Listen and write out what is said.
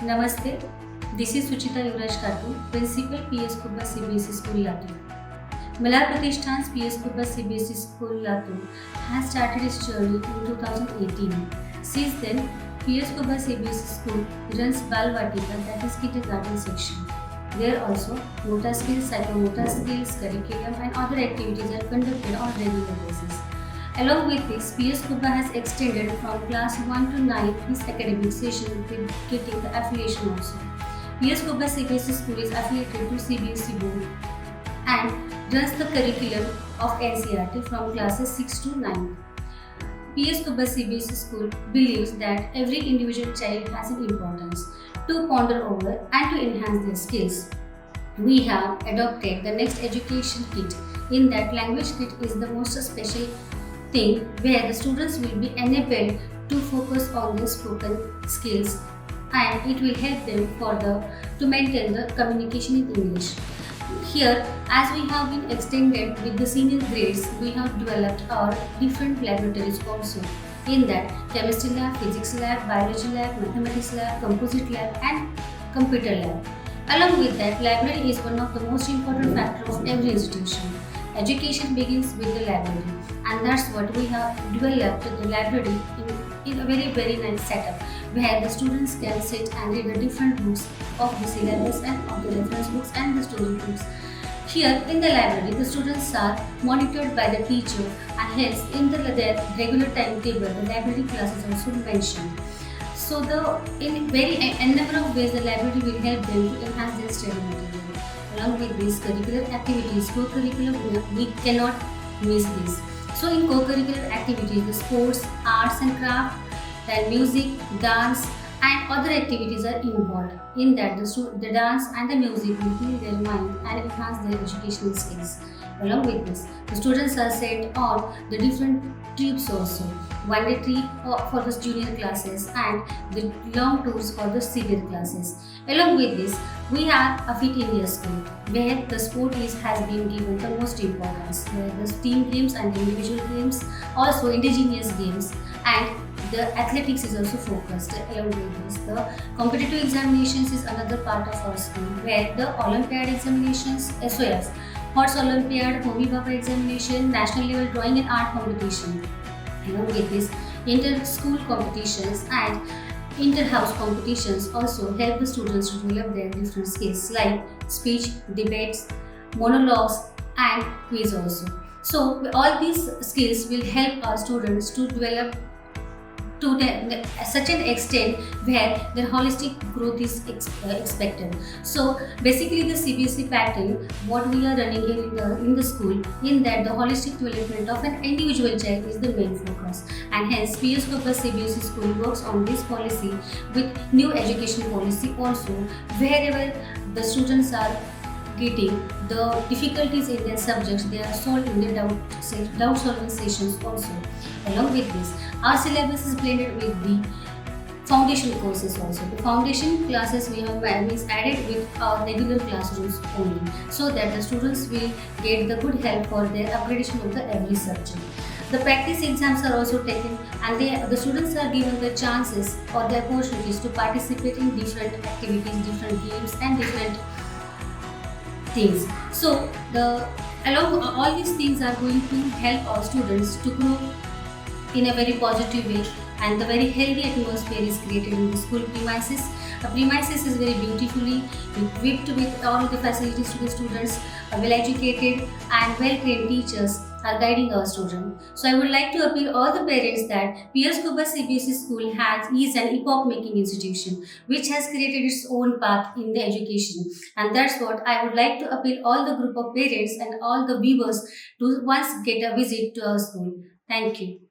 Namaste. This is Suchita Yuvraj Katu, Principal PS Kubba CBSE School Latur. Malhar Pratishthan's PS Kubba CBSE School Latur has started its journey in 2018. Since then, PS Kubba CBSE School runs Balvatika, that is kindergarten section. There also, motor skills, psychomotor skills, curriculum and other activities are conducted on regular basis. Along with this, PS Kubba has extended from class 1 to 9 this academic session with getting the affiliation also. PS Kubba CBSE School is affiliated to CBSE Board and runs the curriculum of NCERT from classes 6 to 9. PS Kubba CBSE School believes that every individual child has an importance to ponder over and to enhance their skills. We have adopted the next education kit. In that, language kit is the most special thing where the students will be enabled to focus on their spoken skills and it will help them further to maintain the communication in English. Here, as we have been extended with the senior grades, we have developed our different laboratories also. In that, chemistry lab, physics lab, biology lab, mathematics lab, composite lab and computer lab. Along with that, library is one of the most important factors of every institution. Education begins with the library and that's what we have developed the library in a very nice setup where the students can sit and read the different books of the syllabus and of the reference books and the story books. Here in the library, the students are monitored by the teacher and hence in their regular timetable, the library class is also mentioned. So in a number of ways the library will help them to enhance their study material. Along with these curricular activities, co-curricular we cannot miss this. So in co-curricular activities, the sports, arts and craft, then music, dance and other activities are involved. In that the dance and the music will heal their mind and enhance their educational skills. Along with this, the students are sent on the different trips also. One day trip for the junior classes and the long tours for the senior classes. Along with this, we have a Fit India school where the sport has been given the most importance. Where the team games and individual games, also indigenous games and the athletics is also focused. Along with this, the competitive examinations is another part of our school where the Olympiad examinations, SOS, Horse Olympiad, Homi Baba examination, national level drawing and art competition. Along with this, inter-school competitions and inter-house competitions also help the students to develop their different skills like speech, debates, monologues and quiz also. So all these skills will help our students to develop to such an extent where their holistic growth is expected. So basically the CBSE pattern, what we are running here in the school, in that the holistic development of an individual child is the main focus and hence PS Kubba CBSE school works on this policy with new education policy also wherever the students are getting the difficulties in their subjects, they are solved in the doubt solving sessions also. Along with this, our syllabus is blended with the foundation courses also. The foundation classes we have added with our regular classrooms only so that the students will get the good help for their upgradation of the every subject. The practice exams are also taken and the students are given the chances or the opportunities to participate in different activities, different games and different things. So along all these things are going to help our students to grow in a very positive way and the very healthy atmosphere is created in the school premises. The premises is very beautifully equipped with all the facilities to the students, well educated and well trained teachers are guiding our students. So I would like to appeal all the parents that PS Kubba CBSE school is an epoch making institution which has created its own path in the education and that's what I would like to appeal all the group of parents and all the viewers to once get a visit to our school. Thank you.